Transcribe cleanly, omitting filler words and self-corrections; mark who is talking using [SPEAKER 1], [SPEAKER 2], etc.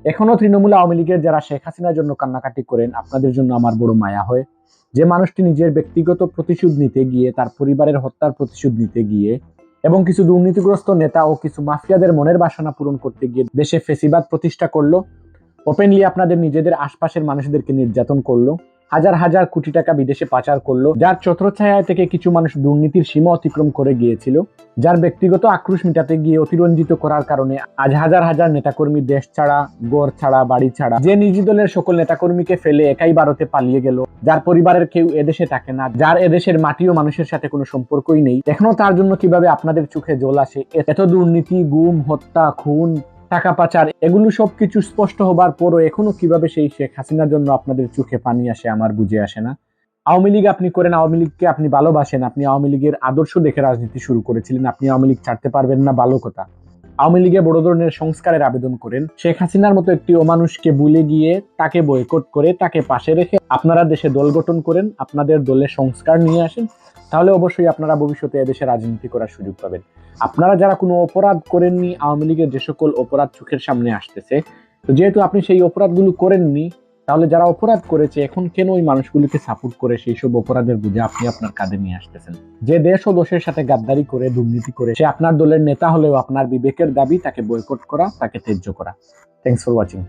[SPEAKER 1] এখনো তৃণমূল আওয়ামী লীগের যারা শেখ হাসিনার জন্য কান্নাকাটি করেন, আপনাদের জন্য আমার বড় মায়া হয়। যে মানুষটি নিজের ব্যক্তিগত প্রতিশোধ নিতে গিয়ে, তার পরিবারের হত্যার প্রতিশোধ নিতে গিয়ে এবং কিছু দুর্নীতিগ্রস্ত নেতা ও কিছু মাফিয়াদের মনের বাসনা পূরণ করতে গিয়ে দেশে ফ্যাসিবাদ প্রতিষ্ঠা করলো, ওপেনলি আপনাদের নিজেদের আশপাশের মানুষদেরকে নির্যাতন করলো, হাজার হাজার কোটি টাকা বিদেশে পাচার করলো, যার ছত্রছায়া থেকে কিছু মানুষ দুর্নীতির সীমা অতিক্রম করে গিয়েছিল, যার ব্যক্তিগত আক্রোশ মেটাতে গিয়ে অতিরঞ্জিত করার কারণে আজ হাজার হাজার নেতাকর্মী দেশ ছাড়া, গড় ছাড়া, বাড়ি ছাড়া, যে নিজ দলের সকল নেতাকর্মীকে ফেলে একাই ভারতে পালিয়ে গেল, যার পরিবারের কেউ এদেশে থাকে না, যার এদেশের মাটি ও মানুষের সাথে কোনো সম্পর্কই নেই, এখনো তার জন্য কিভাবে আপনাদের চোখে জল আসে? এত দুর্নীতি, গুম, হত্যা, খুন, টাকা পাচার, এগুলো সবকিছু স্পষ্ট হবার পরও এখনো কিভাবে সেই শেখ হাসিনার জন্য আপনাদের চোখে পানি আসে আমার বুঝে আসে না। আওয়ামী লীগ আপনি করেন, আওয়ামী লীগকে আপনি ভালোবাসেন, আপনি আওয়ামী লীগের আদর্শ দেখে রাজনীতি শুরু করেছিলেন, আপনি আওয়ামী লীগ ছাড়তে পারবেন না, ভালো কথা। আওয়ামী লীগে বড় ধরনের সংস্কারের আবেদন করেন, শেখ হাসিনার মতো একটি অমানুষকে ভুলে গিয়ে তাকে বয়কট করে তাকে পাশে রেখে আপনারা দেশে দল গঠন করেন, আপনাদের দলে সংস্কার নিয়ে আসেন, তাহলে অবশ্যই আপনারা ভবিষ্যতে এদেশে রাজনীতি করার সুযোগ পাবেন। আপনারা যারা কোনো অপরাধ করেননি, আওয়ামী লীগের যে সকল অপরাধ চোখের সামনে আসতেছে, তো যেহেতু আপনি সেই অপরাধগুলো করেননি, তাহলে যারা অপরাধ করেছে এখন কেন ওই মানুষগুলিকে সাপোর্ট করে সেই সব অপরাধের বুঝে আপনি আপনার কাঁধে নিয়ে আসতেছেন? যে দেশ ও দোষের সাথে গাদ্দারি করে, দুর্নীতি করে, সে আপনার দলের নেতা হলেও আপনার বিবেকের দাবি তাকে বয়কট করা, তাকে ত্যায্য করা। Thanks for watching.